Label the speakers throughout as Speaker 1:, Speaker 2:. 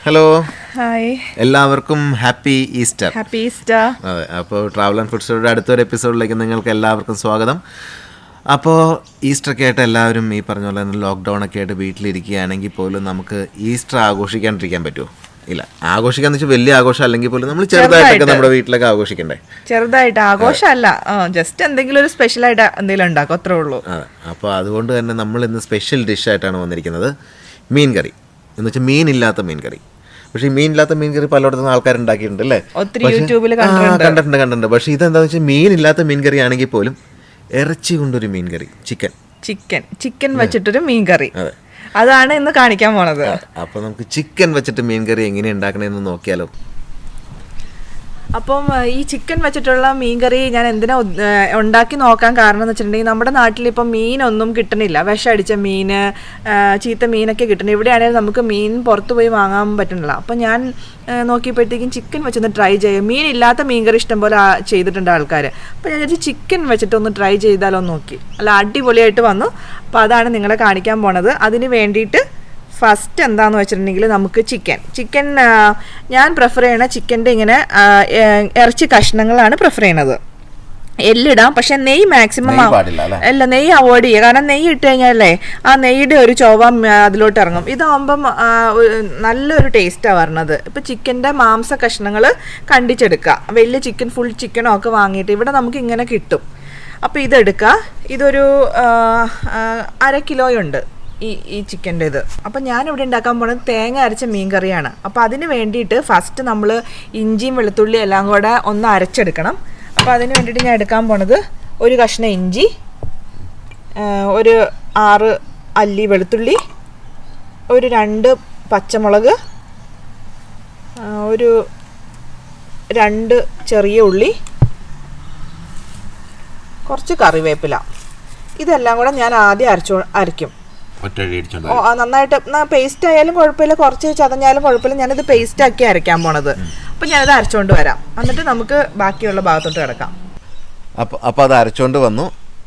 Speaker 1: Hello
Speaker 2: hi
Speaker 1: എല്ലാവർക്കും happy Easter.
Speaker 2: Happy Easter.
Speaker 1: അതെ, അപ്പോൾ ട്രാവൽ ആൻഡ് ഫുഡ്സിയുടെ അടുത്തൊരു എപ്പിസോഡിലേക്ക് നിങ്ങൾക്ക് എല്ലാവർക്കും സ്വാഗതം. അപ്പോൾ ഈസ്റ്ററൊക്കെ ആയിട്ട് എല്ലാവരും ഈ പറഞ്ഞ പോലെ തന്നെ ലോക്ക്ഡൗൺ ഒക്കെ ആയിട്ട് വീട്ടിലിരിക്കുകയാണെങ്കിൽ പോലും നമുക്ക് ഈസ്റ്റർ ആഘോഷിക്കാണ്ടിരിക്കാൻ പറ്റുമോ? ഇല്ല, ആഘോഷിക്കാന്ന് വെച്ചാൽ വലിയ ആഘോഷം അല്ലെങ്കിൽ പോലും നമ്മൾ ചെറുതായിട്ടൊക്കെ നമ്മുടെ വീട്ടിലൊക്കെ ആഘോഷിക്കണ്ടേ.
Speaker 2: ചെറുതായിട്ട് ആഘോഷമല്ല, ജസ്റ്റ് എന്തെങ്കിലും ഒരു സ്പെഷ്യലായിട്ട് എന്തെങ്കിലും ഉണ്ടാക്കും, അത്രേ ഉള്ളൂ.
Speaker 1: അതെ, അപ്പോൾ അതുകൊണ്ട് തന്നെ നമ്മൾ ഇന്ന് സ്പെഷ്യൽ ഡിഷായിട്ടാണ് വന്നിരിക്കുന്നത്. മീൻ കറി എന്ന് വെച്ചാൽ മീനില്ലാത്ത മീൻ കറി. പക്ഷേ ഈ മീനില്ലാത്ത മീൻ കറി പലയിടത്തും ആൾക്കാർ ഉണ്ടാക്കിയിട്ടുണ്ട് അല്ലേ,
Speaker 2: ഒത്തിരി യൂട്യൂബിൽ
Speaker 1: കണ്ടിട്ടുണ്ട്. പക്ഷേ ഇതെന്താണെന്ന് വെച്ചാൽ മീനില്ലാത്ത മീൻ കറി ആണെങ്കിൽ പോലും ഇറച്ചി കൊണ്ടൊരു മീൻ കറി, ചിക്കൻ വെച്ചിട്ടൊരു മീൻ കറി, അതാണ് ഇന്ന് കാണിക്കാൻ പോണത്. അപ്പോൾ നമുക്ക് ചിക്കൻ വെച്ചിട്ട് മീൻ കറി എങ്ങനെ ഉണ്ടാക്കണമെന്ന് നോക്കിയാലോ.
Speaker 2: അപ്പം ഈ ചിക്കൻ വെച്ചിട്ടുള്ള മീൻ കറി ഞാൻ എന്തിനാ ഉണ്ടാക്കി നോക്കാൻ കാരണം എന്ന് വെച്ചിട്ടുണ്ടെങ്കിൽ നമ്മുടെ നാട്ടിൽ ഇപ്പം മീനൊന്നും കിട്ടണില്ല. വിഷമടിച്ച മീൻ, ചീത്ത മീനൊക്കെ കിട്ടണം. ഇവിടെയാണെങ്കിൽ നമുക്ക് മീൻ പുറത്ത് പോയി വാങ്ങാൻ പറ്റണില്ല. അപ്പം ഞാൻ നോക്കിയപ്പോഴത്തേക്കും ചിക്കൻ വെച്ചൊന്ന് ട്രൈ ചെയ്യും. മീനില്ലാത്ത മീൻ കറി ഇഷ്ടംപോലെ ചെയ്തിട്ടുണ്ട് ആൾക്കാർ. അപ്പോൾ ഞാൻ വിചാരിച്ചു ചിക്കൻ വെച്ചിട്ടൊന്ന് ട്രൈ ചെയ്താലോ നോക്കി. അല്ല, അടിപൊളിയായിട്ട് വന്നു. അപ്പോൾ അതാണ് നിങ്ങളെ കാണിക്കാൻ പോണത്. അതിന് വേണ്ടിയിട്ട് ഫസ്റ്റ് എന്താണെന്ന് വെച്ചിട്ടുണ്ടെങ്കിൽ നമുക്ക് ചിക്കൻ ഞാൻ പ്രിഫർ ചെയ്യണ ചിക്കൻ്റെ ഇങ്ങനെ ഇറച്ചി കഷ്ണങ്ങളാണ് പ്രിഫർ ചെയ്യണത്. എല്ലിടാം, പക്ഷെ നെയ്യ് മാക്സിമം അല്ല, നെയ്യ് അവോയ്ഡ് ചെയ്യുക. കാരണം നെയ്യ് ഇട്ട് കഴിഞ്ഞാലേ ആ നെയ്യുടെ ഒരു ചൊവ അതിലോട്ട് ഇറങ്ങും. ഇതാകുമ്പം നല്ലൊരു ടേസ്റ്റാണ് വരണത്. ഇപ്പം ചിക്കൻ്റെ മാംസ കഷ്ണങ്ങൾ കണ്ടിച്ചെടുക്കുക. വലിയ ചിക്കൻ, ഫുൾ ചിക്കനോ ഒക്കെ വാങ്ങിയിട്ട് ഇവിടെ നമുക്ക് ഇങ്ങനെ കിട്ടും. അപ്പോൾ ഇതെടുക്കുക. ഇതൊരു 1/2 കിലോയുണ്ട് ഈ ചിക്കൻ്റെ ഇത്. അപ്പം ഞാനിവിടെ ഉണ്ടാക്കാൻ പോകുന്നത് തേങ്ങ അരച്ച മീൻ കറിയാണ്. അപ്പോൾ അതിന് വേണ്ടിയിട്ട് ഫസ്റ്റ് നമ്മൾ ഇഞ്ചിയും വെളുത്തുള്ളി എല്ലാം കൂടെ ഒന്ന് അരച്ചെടുക്കണം. അപ്പോൾ അതിന് വേണ്ടിയിട്ട് ഞാൻ എടുക്കാൻ പോണത് ഒരു കഷ്ണം ഇഞ്ചി, ഒരു 6 അല്ലി വെളുത്തുള്ളി, ഒരു 2 പച്ചമുളക്, ഒരു 2 ചെറിയ ഉള്ളി, കുറച്ച് കറിവേപ്പില. ഇതെല്ലാം കൂടെ ഞാൻ ആദ്യം അരയ്ക്കും. നന്നായിട്ട് പേസ്റ്റ് ആയാലും കുഴപ്പമില്ല, കുറച്ച് ചതഞ്ഞാലും കുഴപ്പമില്ല. ഞാനിത് പേസ്റ്റ് ആക്കി അരയ്ക്കാൻ പോണത്. അപ്പം ഞാനിത് അരച്ചോണ്ട് വരാം, എന്നിട്ട് നമുക്ക് ബാക്കിയുള്ള ഭാഗത്തോട്ട് കിടക്കാം.
Speaker 1: അപ്പോൾ അത് അരച്ചോണ്ട് വന്നു.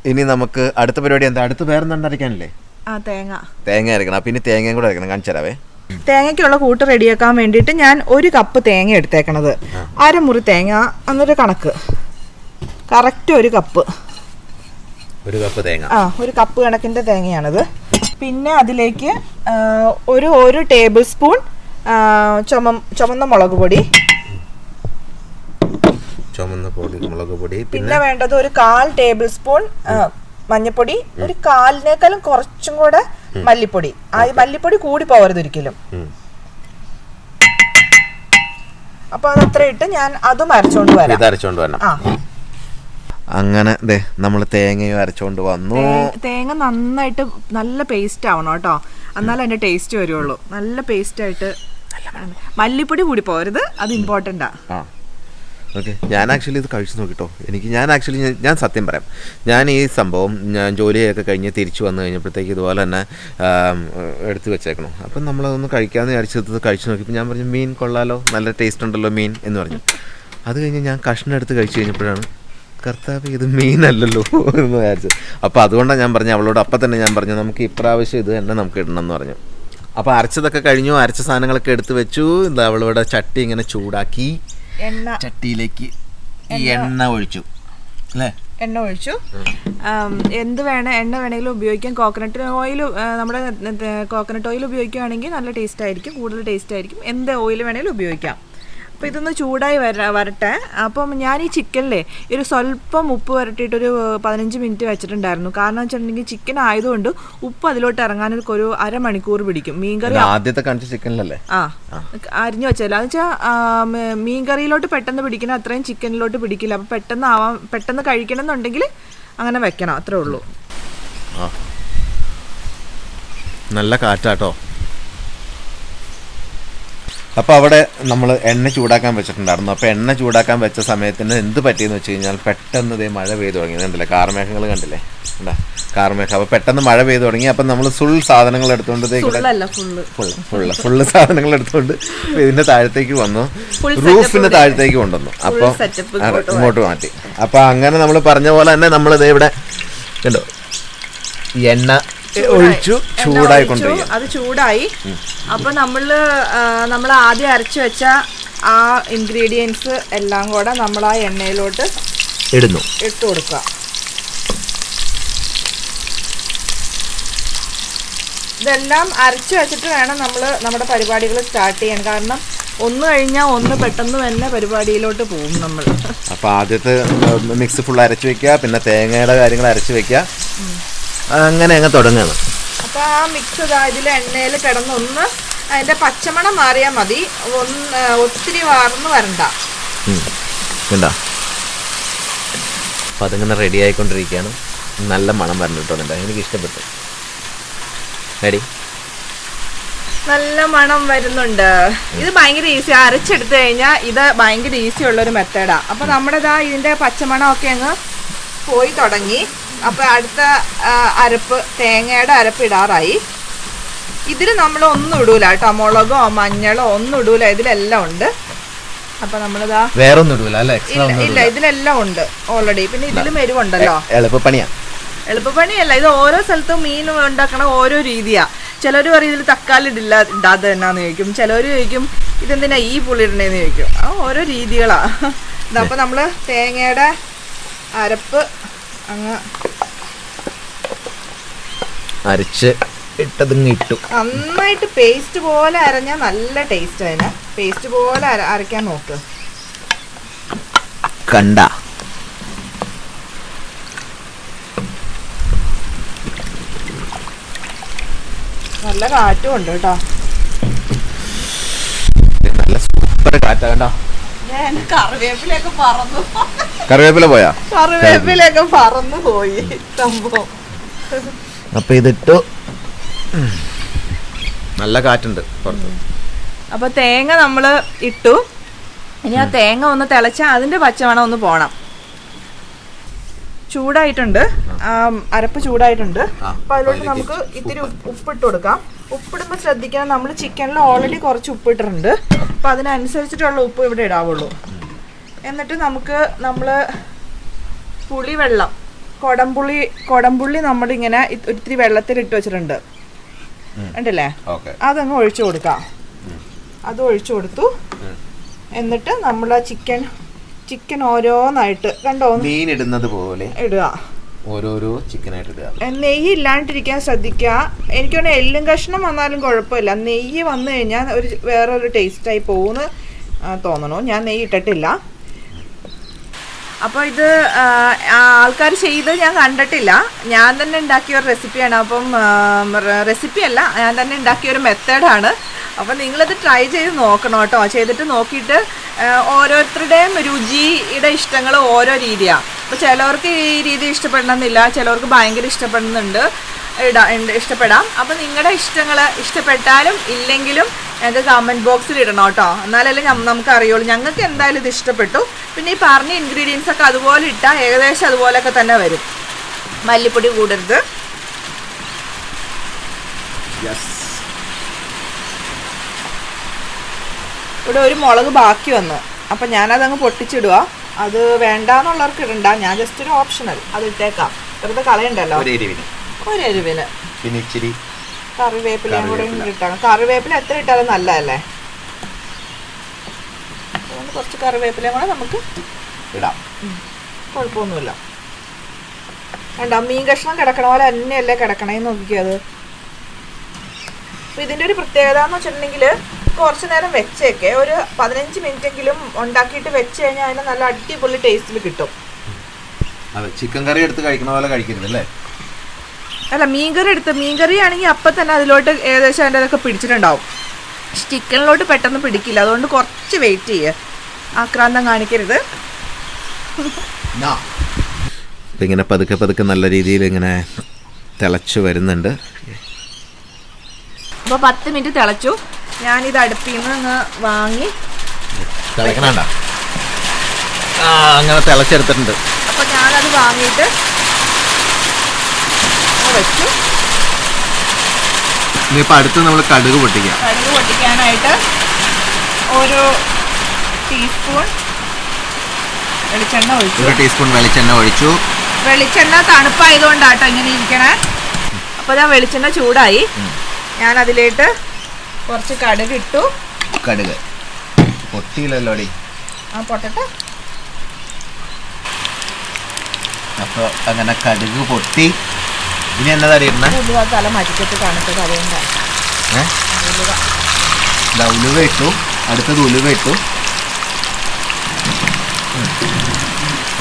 Speaker 1: ഇനി നമുക്ക് അടുത്ത പരിപാടി എന്താ? അടുത്ത വേറെന്താ അരയ്ക്കാനല്ലേ? തേങ്ങ അരക്കണം. അപ്പം ഇനി തേങ്ങയും കൂടെ അരക്കണം, കാണിച്ചു തരാവേ.
Speaker 2: തേങ്ങയ്ക്കുള്ള കൂട്ട് റെഡിയാക്കാൻ വേണ്ടിയിട്ട് ഞാൻ 1 കപ്പ് തേങ്ങ എടുത്തേക്കണത്. 1/2 മുറി തേങ്ങ എന്നൊരു കണക്ക്, കറക്റ്റ് 1 കപ്പ്.
Speaker 1: 1 കപ്പ് തേങ്ങ,
Speaker 2: 1 കപ്പ് കണക്കിൻ്റെ തേങ്ങയാണിത്. പിന്നെ അതിലേക്ക് ഒരു ടേബിൾ സ്പൂൺ ചുമന്ന മുളക് പൊടി, പിന്നെ വേണ്ടത് ഒരു 1/4 ടേബിൾ സ്പൂൺ മഞ്ഞൾപ്പൊടി, ഒരു 1/4-നേക്കാളും കുറച്ചും കൂടെ മല്ലിപ്പൊടി. മല്ലിപ്പൊടി കൂടി പോകരുത് ഒരിക്കലും. അപ്പൊ അതത്ര ഇട്ട് ഞാൻ അതും അരച്ചോണ്ട് വരാം.
Speaker 1: അങ്ങനെ നമ്മൾ തേങ്ങയും അരച്ചോണ്ട് വന്നു.
Speaker 2: തേങ്ങ നന്നായിട്ട് നല്ല പേസ്റ്റ് ആവണം കേട്ടോ, എന്നാലും അതിന്റെ ടേസ്റ്റ് വരുള്ളൂ. നല്ല പേസ്റ്റ് ആയിട്ട്, മല്ലിപ്പൊടി കൂടി പോരുത്, അത് ഇമ്പോർട്ടൻ്റാ.
Speaker 1: ഓക്കെ, ഞാൻ ആക്ച്വലി ഇത് കഴിച്ചു നോക്കിട്ടോ. ഞാൻ സത്യം പറയാം, ഞാൻ ഈ സംഭവം ഞാൻ ജോലിയൊക്കെ കഴിഞ്ഞ് തിരിച്ചു വന്നു കഴിഞ്ഞപ്പോഴത്തേക്ക് ഇതുപോലെ തന്നെ എടുത്ത് വെച്ചേക്കണം. അപ്പം നമ്മളതൊന്ന് കഴിക്കാമെന്ന് വിചാരിച്ചത് കഴിച്ചു നോക്കിയപ്പോൾ ഞാൻ പറഞ്ഞു മീൻ കൊള്ളാലോ, നല്ല ടേസ്റ്റ് ഉണ്ടല്ലോ മീൻ എന്ന് പറഞ്ഞു. അത് കഴിഞ്ഞ് ഞാൻ കഷ്ണം എടുത്ത് കഴിച്ചു കഴിഞ്ഞപ്പോഴാണ് കർത്താവ് ഇത് മീനല്ലല്ലോ എന്ന് വിചാരിച്ചു. അപ്പോൾ അതുകൊണ്ടാണ് ഞാൻ പറഞ്ഞു അവളോട്, അപ്പം തന്നെ ഞാൻ പറഞ്ഞു നമുക്ക് ഇപ്രാവശ്യം ഇത് തന്നെ നമുക്ക് ഇടണം എന്ന് പറഞ്ഞു. അപ്പോൾ അരച്ചതൊക്കെ കഴിഞ്ഞു, അരച്ച സാധനങ്ങളൊക്കെ എടുത്ത് വെച്ചു. എന്താ അവളോട് ചട്ടി ഇങ്ങനെ ചൂടാക്കി ചട്ടിയിലേക്ക് എണ്ണ ഒഴിച്ചു അല്ലേ?
Speaker 2: എണ്ണ ഒഴിച്ചു. എണ്ണ വേണമെങ്കിലും ഉപയോഗിക്കാം. കോക്കനട്ട് ഓയിൽ, നമ്മുടെ കോക്കനട്ട് ഓയിൽ ഉപയോഗിക്കുകയാണെങ്കിൽ നല്ല ടേസ്റ്റ് ആയിരിക്കും, കൂടുതൽ ടേസ്റ്റ് ആയിരിക്കും. എന്ത് ഓയിൽ വേണമെങ്കിലും ഉപയോഗിക്കാം. അപ്പോൾ ഇതൊന്ന് ചൂടായി വരട്ടെ. അപ്പം ഞാൻ ഈ ചിക്കനിലെ ഒരു സ്വല്പം ഉപ്പ് വരട്ടിയിട്ടൊരു 15 മിനിറ്റ് വെച്ചിട്ടുണ്ടായിരുന്നു. കാരണം വെച്ചിട്ടുണ്ടെങ്കിൽ ചിക്കൻ ആയതുകൊണ്ട് ഉപ്പ് അതിലോട്ട് ഇറങ്ങാൻ ഒരു 1/2 മണിക്കൂർ പിടിക്കും. മീൻകറി
Speaker 1: ആദ്യത്തെ കാണിച്ച ചിക്കനിലല്ലേ
Speaker 2: അരിഞ്ഞു വെച്ചല്ലോ. എന്ന് വെച്ചാൽ മീൻകറിയിലോട്ട് പെട്ടെന്ന് പിടിക്കണം, അത്രയും ചിക്കനിലോട്ട് പിടിക്കില്ല. അപ്പം പെട്ടെന്ന് കഴിക്കണം എന്നുണ്ടെങ്കിൽ അങ്ങനെ വെക്കണം, അത്രേ ഉള്ളൂ.
Speaker 1: നല്ല കാറ്റാട്ടോ. അപ്പോൾ അവിടെ നമ്മൾ എണ്ണ ചൂടാക്കാൻ വെച്ചിട്ടുണ്ടായിരുന്നു. അപ്പോൾ എണ്ണ ചൂടാക്കാൻ വെച്ച സമയത്തിന് എന്ത് പറ്റിയെന്ന് വെച്ച് കഴിഞ്ഞാൽ പെട്ടെന്ന് മഴ പെയ്തു തുടങ്ങി. കണ്ടില്ലേ, കാർമേഘങ്ങൾ കണ്ടില്ലേ, കാർമേഘം. അപ്പോൾ പെട്ടെന്ന് മഴ പെയ്തു തുടങ്ങി. അപ്പം നമ്മൾ സാധനങ്ങൾ എടുത്തുകൊണ്ട് ഫുള്ള് സാധനങ്ങൾ എടുത്തുകൊണ്ട് ഇതിൻ്റെ താഴത്തേക്ക് വന്നു, റൂഫിൻ്റെ താഴത്തേക്ക് കൊണ്ടുവന്നു. അപ്പോൾ ഇങ്ങോട്ട് മാറ്റി. അപ്പോൾ അങ്ങനെ നമ്മൾ പറഞ്ഞ പോലെ തന്നെ നമ്മളിത് ഇവിടെ കണ്ടോ, എണ്ണ ഒഴിച്ചു ചൂടായിക്കൊണ്ടിരിക്കുക.
Speaker 2: അത് ചൂടായി. അപ്പൊ നമ്മൾ ആദ്യം അരച്ചു വെച്ച ആ ഇൻഗ്രീഡിയൻസ് എല്ലാം കൂടെ നമ്മൾ ആ എണ്ണയിലോട്ട് ഇട്ട് കൊടുക്കുക. ഇതെല്ലാം അരച്ചു വെച്ചിട്ട് വേണം നമ്മൾ നമ്മുടെ പരിപാടികൾ സ്റ്റാർട്ട് ചെയ്യാൻ. കാരണം ഒന്ന് കഴിഞ്ഞാൽ ഒന്ന് പെട്ടെന്ന് തന്നെ പരിപാടിയിലോട്ട് പോകും നമ്മൾ.
Speaker 1: അപ്പോൾ ആദ്യത്തെ മിക്സ് ഫുൾ അരച്ചു വെക്കുക, പിന്നെ തേങ്ങയുടെ കാര്യങ്ങൾ അരച്ചു വെക്കുക, അങ്ങനെ അങ്ങ് തുടങ്ങുകയാണ്.
Speaker 2: അപ്പോൾ ആ മിക്സ് ഇതിൽ എണ്ണയിൽ കിടന്നൊന്ന് അതിൻ്റെ പച്ചമണം മാറിയാൽ മതി, ഒത്തിരി വാർന്ന് വരണ്ട.
Speaker 1: ഉണ്ടോ? അപ്പോൾ അതിങ്ങനെ റെഡി ആയിക്കൊണ്ടിരിക്കുകയാണ്. നല്ല മണം വരണിട്ടുണ്ട്, എനിക്ക് ഇഷ്ടപ്പെട്ടു. റെഡി,
Speaker 2: നല്ല മണം വരുന്നുണ്ട്. ഇത് ഭയങ്കര ഈസി, അരച്ചെടുത്ത് കഴിഞ്ഞാൽ ഇത് ഭയങ്കര ഈസി ഉള്ളൊരു മെത്തേഡാണ്. അപ്പോൾ നമ്മുടെ ഇതിൻ്റെ പച്ചമണമൊക്കെ അങ്ങ് പോയി തുടങ്ങി. അപ്പോൾ അടുത്ത അരപ്പ്, തേങ്ങയുടെ അരപ്പ് ഇടാറായി. ഇതിൽ നമ്മൾ ഒന്നും ഇടൂല കേട്ടോ, മുളകോ മഞ്ഞളോ ഒന്നും ഇടൂല, ഇതിലെല്ലാം ഉണ്ട്. അപ്പോൾ നമ്മളിതാ
Speaker 1: വേറെ ഒന്നും ഇടൂല അല്ലേ?
Speaker 2: ഇല്ല, ഇതിലെല്ലാം ഉണ്ട് ഓൾറെഡി. പിന്നെ ഇതിലും എരിവുണ്ടല്ലോ. എളുപ്പപ്പണിയല്ല, ഇത് ഓരോ സ്ഥലത്തും മീൻ ഉണ്ടാക്കണ ഓരോ രീതിയാണ്. ചിലർ പറയും ഇതിൽ തക്കാളി ഇടാതെ എന്നാന്ന് ചോദിക്കും, ചിലർ ചോദിക്കും ഇതെന്തിനാ ഈ പുളി ഇടണേന്ന് ചോദിക്കും. ആ ഓരോ രീതികളാണ്. ഇതപ്പോൾ നമ്മൾ തേങ്ങയുടെ അരപ്പ് അങ്ങ്
Speaker 1: അരച്ച് ഇട്ടു.
Speaker 2: നന്നായിട്ട് പേസ്റ്റ് പോലെ അരഞ്ഞാൽ നല്ല ടേസ്റ്റ്. അതിന് പേസ്റ്റ് പോലെ അരയ്ക്കാൻ നോക്ക്.
Speaker 1: കണ്ട
Speaker 2: നല്ല കാറ്റും ഉണ്ട് കേട്ടോ,
Speaker 1: നല്ല സൂപ്പർ കാറ്റാ. കണ്ടോ?
Speaker 2: കറിവേപ്പിലൊക്കെ പറന്നു.
Speaker 1: കറിവേപ്പില പോയാ?
Speaker 2: കറിവേപ്പിലൊക്കെ പറന്നു പോയി സംഭവം.
Speaker 1: അപ്പൊ ഇതിട്ടു, നല്ല കാറ്റുണ്ട് പുറത്ത്.
Speaker 2: അപ്പൊ തേങ്ങ നമ്മള് ഇട്ടു. ഇനി ആ തേങ്ങ ഒന്ന് തിളച്ചാൽ അതിന്റെ പച്ചമണം ഒന്ന് പോണം. ചൂടായിട്ടുണ്ട്, അരപ്പ് ചൂടായിട്ടുണ്ട്. അപ്പൊ അതിലോട്ട് നമുക്ക് ഇത്തിരി ഉപ്പിട്ട് കൊടുക്കാം. ഉപ്പിടുമ്പോൾ ശ്രദ്ധിക്കണം, നമ്മൾ ചിക്കനിൽ ഓൾറെഡി കുറച്ച് ഉപ്പിട്ടിട്ടുണ്ട്. അപ്പൊ അതിനനുസരിച്ചിട്ടുള്ള ഉപ്പ് ഇവിടെ ഇടാവുള്ളൂ. എന്നിട്ട് നമ്മൾ പുളിവെള്ളം, കൊടംപുള്ളി നമ്മളിങ്ങനെ ഒത്തിരി വെള്ളത്തിൽ ഇട്ട് വെച്ചിട്ടുണ്ട്, ഉണ്ടല്ലേ? അതങ്ങ് ഒഴിച്ചു കൊടുക്കാം. അത് ഒഴിച്ചു കൊടുത്തു. എന്നിട്ട് നമ്മൾ ആ ചിക്കൻ ഓരോന്നായിട്ട് കണ്ടോ,
Speaker 1: മീൻ ഇടുന്നത് പോലെ
Speaker 2: ഇടുക.
Speaker 1: ഓരോരോ ചിക്കനായിട്ട് ഇടുക.
Speaker 2: നെയ്യ് ഇല്ലാണ്ടിരിക്കാൻ ശ്രദ്ധിക്കുക. എനിക്ക് തോന്നുന്നു എല്ലും കഷ്ണം വന്നാലും കുഴപ്പമില്ല, നെയ്യ് വന്നു കഴിഞ്ഞാൽ വേറൊരു ടേസ്റ്റായി പോകുമെന്ന് തോന്നണു. ഞാൻ നെയ്യ് ഇട്ടിട്ടില്ല. അപ്പോൾ ഇത് ആൾക്കാർ ചെയ്ത് ഞാൻ കണ്ടിട്ടില്ല, ഞാൻ തന്നെ ഉണ്ടാക്കിയ ഒരു റെസിപ്പിയാണ്. അപ്പം റെസിപ്പിയല്ല, ഞാൻ തന്നെ ഉണ്ടാക്കിയ ഒരു മെത്തേഡാണ്. അപ്പം നിങ്ങളിത് ട്രൈ ചെയ്ത് നോക്കണം കേട്ടോ. ചെയ്തിട്ട് നോക്കിയിട്ട് ഓരോരുത്തരുടെയും രുചിയുടെ ഇഷ്ടങ്ങൾ ഓരോ രീതിയാണ്. അപ്പോൾ ചിലവർക്ക് ഈ രീതി ഇഷ്ടപ്പെടണമെന്നില്ല, ചിലവർക്ക് ഭയങ്കര ഇഷ്ടപ്പെടാം. അപ്പോൾ നിങ്ങളുടെ ഇഷ്ടങ്ങൾ ഇഷ്ടപ്പെട്ടാലും ഇല്ലെങ്കിലും ഞങ്ങൾക്ക് കമൻറ്റ് ബോക്സിൽ ഇടണം കേട്ടോ, എന്നാലല്ലേ നമുക്ക് അറിയുള്ളൂ. ഞങ്ങൾക്ക് എന്തായാലും ഇത് ഇഷ്ടപ്പെട്ടു. പിന്നെ ഈ പറഞ്ഞ ഇൻഗ്രീഡിയൻസ് ഒക്കെ അതുപോലെ ഇട്ടാൽ ഏകദേശം അതുപോലെയൊക്കെ തന്നെ വരും. മല്ലിപ്പൊടി കൂടരുത്. ഇവിടെ ഒരു മുളക് ബാക്കി വന്നു, അപ്പം ഞാനതങ്ങ് പൊട്ടിച്ചിടുക. അത് വേണ്ടാന്നുള്ളവർക്ക് ഇടണ്ട, ഞാൻ ജസ്റ്റ് ഒരു ഓപ്ഷണൽ അത് ഇട്ടേക്കാം, വെറുതെ കളയണ്ടല്ലോ. ഒരു എരിവിന്
Speaker 1: പിന്നെ ഇച്ചിരി
Speaker 2: കറിവേപ്പിലയും കൂടെ ഇട്ടാണ്. കറിവേപ്പില എത്ര ഇട്ടാലും നല്ലതല്ലേ, അതുകൊണ്ട് കുറച്ച് കറിവേപ്പിലയും കൂടെ നമുക്ക്
Speaker 1: ഇടാം,
Speaker 2: കുഴപ്പമൊന്നുമില്ല. വേണ്ട, മീൻ കഷ്ണം കിടക്കണ പോലെ തന്നെയല്ലേ കിടക്കണേന്ന് നോക്കിയത്. അപ്പോൾ ഇതിൻ്റെ ഒരു പ്രത്യേകത എന്ന് വെച്ചിട്ടുണ്ടെങ്കിൽ കുറച്ച് നേരം വെച്ചേക്കെ, ഒരു 15 മിനിറ്റെങ്കിലും ഉണ്ടാക്കിയിട്ട് വെച്ച് കഴിഞ്ഞാൽ അതിന് നല്ല അടിപൊളി ടേസ്റ്റിൽ കിട്ടും.
Speaker 1: ചിക്കൻ കറി എടുത്ത് കഴിക്കണ പോലെ കഴിക്കരുത് അല്ലേ?
Speaker 2: അല്ല, മീൻകറി ആണെങ്കിൽ അപ്പം തന്നെ അതിലോട്ട് ഏകദേശം അതിൻ്റെ അതൊക്കെ പിടിച്ചിട്ടുണ്ടാവും. ചിക്കനിലോട്ട് പെട്ടെന്ന് പിടിക്കില്ല, അതുകൊണ്ട് കുറച്ച് വെയിറ്റ് ചെയ്യുക, ആക്രാന്തം കാണിക്കരുത്.
Speaker 1: അപ്പം ഇങ്ങനെ പതുക്കെ നല്ല രീതിയിൽ ഇങ്ങനെ തിളച്ച് വരുന്നുണ്ട്.
Speaker 2: അപ്പോൾ 10 മിനിറ്റ് തിളച്ചു. ഞാനിത് അടുപ്പിൽ നിന്ന് വാങ്ങി
Speaker 1: തിളക്കണണ്ട, അങ്ങനെ തിളച്ചെടുത്തിട്ടുണ്ട്.
Speaker 2: അപ്പോൾ ഞാനത് വാങ്ങിയിട്ട് വെച്ചു.
Speaker 1: ഇനിയിപ്പോൾ അടുത്ത് നമ്മൾ കടുക്
Speaker 2: പൊട്ടിക്കാനായിട്ട് ഒരു ടീസ്പൂൺ വെളിച്ചെണ്ണ ഒഴിച്ചു.
Speaker 1: വെളിച്ചെണ്ണ ഒഴിച്ചു.
Speaker 2: വെളിച്ചെണ്ണ തണുപ്പായതുകൊണ്ടാട്ടോ ഇങ്ങനെ ഇരിക്കണേ. അപ്പോൾ ഞാൻ വെളിച്ചെണ്ണ ചൂടായി. ഞാൻ അതിലേക്ക് കുറച്ച് കടുക് ഇട്ടു.
Speaker 1: കടുക് പൊട്ടിയില്ലല്ലോടി.
Speaker 2: ആ പൊട്ടട്ടെ.
Speaker 1: അപ്പോൾ അങ്ങനെ കടുക് പൊട്ടി. ഇനി എന്നതാ ഇടുന്നത്?
Speaker 2: ഉലുവ തല മരിക്കത്ത് കാണിച്ചത് അതുകൊണ്ടാണ്.
Speaker 1: ഉലുവ ഇട്ടു. അടുത്തത് ഉലുവ ഇട്ടു.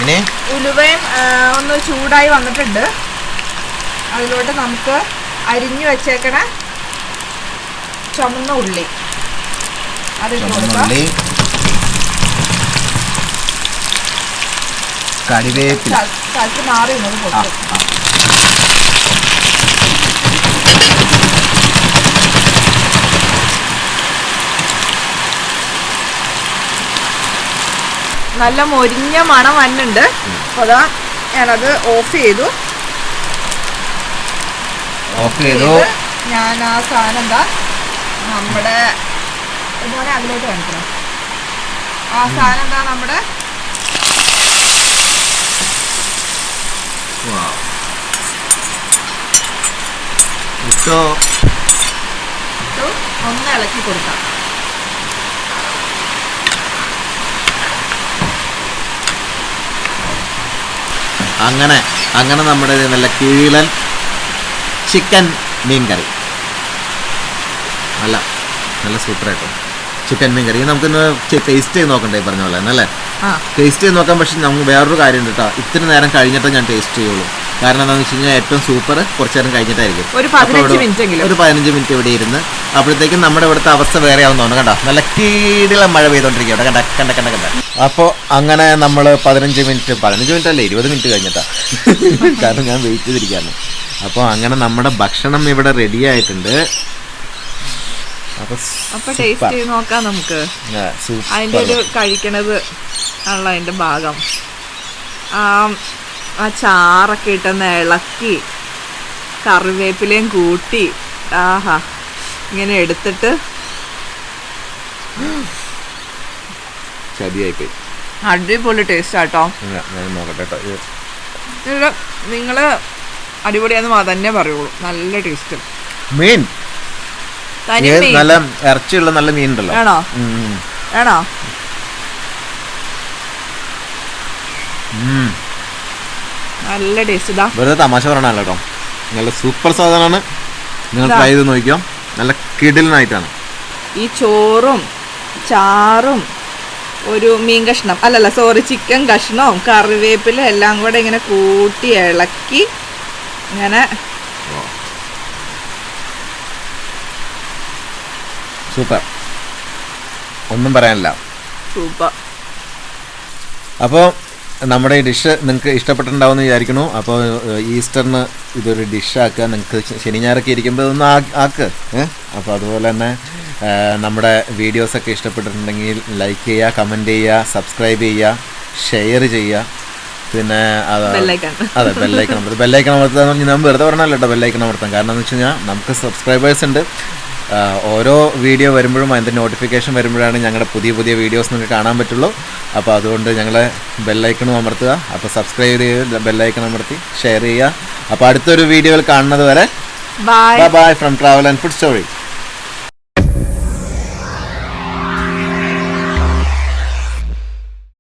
Speaker 1: ഇനി
Speaker 2: ഉലുവയും ഒന്ന് ചൂടായി വന്നിട്ടുണ്ട്. അതിലോട്ട് നമുക്ക് അരിഞ്ഞു വെച്ചേക്കണ ചുമന്ന ഉള്ളി അതിട്ട് കൊടുക്കാം.
Speaker 1: കറിവേപ്പില
Speaker 2: മാറി ഇന്നത് കൊടുക്കും. നല്ല മൊരിഞ്ഞ മണം വന്നുണ്ട്. അപ്പോൾ അതാ ഞാനത് ഓഫ് ചെയ്തു. ഞാൻ ആ സാധനം എന്താ നമ്മുടെ അതിലോട്ട് കാണിക്കണം. ആ സാധനം എന്താ നമ്മുടെ ഒന്ന് ഇളക്കി കൊടുക്കാം.
Speaker 1: അങ്ങനെ അങ്ങനെ നമ്മുടെ നല്ല കീഴൻ ചിക്കൻ മീൻ കറി നല്ല നല്ല സൂപ്പറായിട്ടോ. ചിക്കൻ മീൻ കറി നമുക്കൊന്ന് ടേസ്റ്റ് ചെയ്ത് നോക്കണ്ടേ പറഞ്ഞ പോലെ അല്ലേ? ടേസ്റ്റ് ചെയ്ത് നോക്കാം. പക്ഷെ നമുക്ക് വേറൊരു കാര്യം ഉണ്ട് കേട്ടോ, ഇത്തിരി നേരം കഴിഞ്ഞിട്ടേ ഞാൻ ടേസ്റ്റ് ചെയ്യുള്ളൂ. കാരണം എന്താണെന്ന് വെച്ച് കഴിഞ്ഞാൽ ഏറ്റവും സൂപ്പർ കുറച്ച് നേരം കഴിഞ്ഞിട്ടായിരിക്കും.
Speaker 2: ഒരു 15
Speaker 1: മിനിറ്റ് ഇവിടെ ഇരുന്ന് അപ്പോഴത്തേക്കും നമ്മുടെ ഇവിടുത്തെ അവസ്ഥ വേറെ ആവുന്നതാണ്. കണ്ട നല്ല കീടില മഴ പെയ്തോണ്ടിരിക്കുകയാണ്. കണ്ട. അപ്പോൾ അങ്ങനെ നമ്മൾ 15 മിനിറ്റ് അല്ലേ 20 മിനിറ്റ് കഴിഞ്ഞിട്ടാ കാരണം ഞാൻ വെയിറ്റ് ചെയ്തിരിക്കുകയാണ്. അപ്പോൾ അങ്ങനെ നമ്മുടെ ഭക്ഷണം ഇവിടെ റെഡി ആയിട്ടുണ്ട്.
Speaker 2: അപ്പൊ ടേസ്റ്റ് ചെയ്ത് നോക്കാം നമുക്ക്. അതിൻ്റെ ഒരു കഴിക്കണത് ഉള്ള അതിൻ്റെ ഭാഗം ആ ചാറൊക്കെ ഇട്ടെന്ന് ഇളക്കി കറിവേപ്പിലയും കൂട്ടി ആഹാ ഇങ്ങനെ എടുത്തിട്ട് അടിപൊളി ടേസ്റ്റ് ആട്ടോ. നിങ്ങള് അടിപൊളിയാന്ന് തന്നെ പറയുള്ളൂ. നല്ല ടേസ്റ്റ്.
Speaker 1: മീൻ നല്ല ഇറച്ചിയുള്ള നല്ല മീൻ ഉണ്ടല്ലോ.
Speaker 2: ആണോ? നല്ല ടേസ്റ്റ്.
Speaker 1: വെറുതെ തമാശ പറയണല്ലോ കേട്ടോ. നല്ല സൂപ്പർ സാധനമാണ്. നിങ്ങൾ ട്രൈ ചെയ്ത് നോക്കിയോ. നല്ല കിടിലനായിട്ടാണ്.
Speaker 2: ഈ ചോറും ചാറും ഒരു മീൻ കഷ്ണം ചിക്കൻ കഷ്ണവും കറിവേപ്പില എല്ലാം കൂടെ ഇങ്ങനെ കൂട്ടി ഇളക്കി ഇങ്ങനെ
Speaker 1: സൂപ്പർ. ഒന്നും പറയാനില്ല.
Speaker 2: സൂപ്പർ.
Speaker 1: അപ്പോൾ നമ്മുടെ ഈ ഡിഷ് നിങ്ങൾക്ക് ഇഷ്ടപ്പെട്ടിട്ടുണ്ടാവുമെന്ന് വിചാരിക്കുന്നു. അപ്പോൾ ഈസ്റ്ററിന് ഇതൊരു ഡിഷാക്കുക. നിങ്ങൾക്ക് ശനി ഞായറൊക്കെ ഇരിക്കുമ്പോൾ ഒന്ന് ആക്ക്. അപ്പോൾ അതുപോലെ തന്നെ നമ്മുടെ വീഡിയോസൊക്കെ ഇഷ്ടപ്പെട്ടിട്ടുണ്ടെങ്കിൽ ലൈക്ക് ചെയ്യുക, കമൻറ്റ് ചെയ്യുക, സബ്സ്ക്രൈബ് ചെയ്യുക, ഷെയർ ചെയ്യുക. പിന്നെ അതെ ബെല്ലൈക്കൺ അമർത്താൻ ഞാൻ വെറുതെ പറഞ്ഞല്ലോ കേട്ടോ. ബെല്ലൈക്കൺ അമർത്താം. കാരണം എന്ന് വെച്ച് കഴിഞ്ഞാൽ നമുക്ക് സബ്സ്ക്രൈബേഴ്സ് ഉണ്ട്. ഓരോ വീഡിയോ വരുമ്പോഴും അതിൻ്റെ നോട്ടിഫിക്കേഷൻ വരുമ്പോഴാണ് ഞങ്ങളുടെ പുതിയ വീഡിയോസ് നിങ്ങൾക്ക് കാണാൻ പറ്റുള്ളൂ. അപ്പോൾ അതുകൊണ്ട് ഞങ്ങൾ ബെല്ലൈക്കണും അമർത്തുക. അപ്പോൾ സബ്സ്ക്രൈബ് ചെയ്ത് ബെല്ലൈക്കൺ അമർത്തി ഷെയർ ചെയ്യുക. അപ്പോൾ അടുത്തൊരു വീഡിയോയിൽ കാണുന്നത് വരെ bye from travel and food story.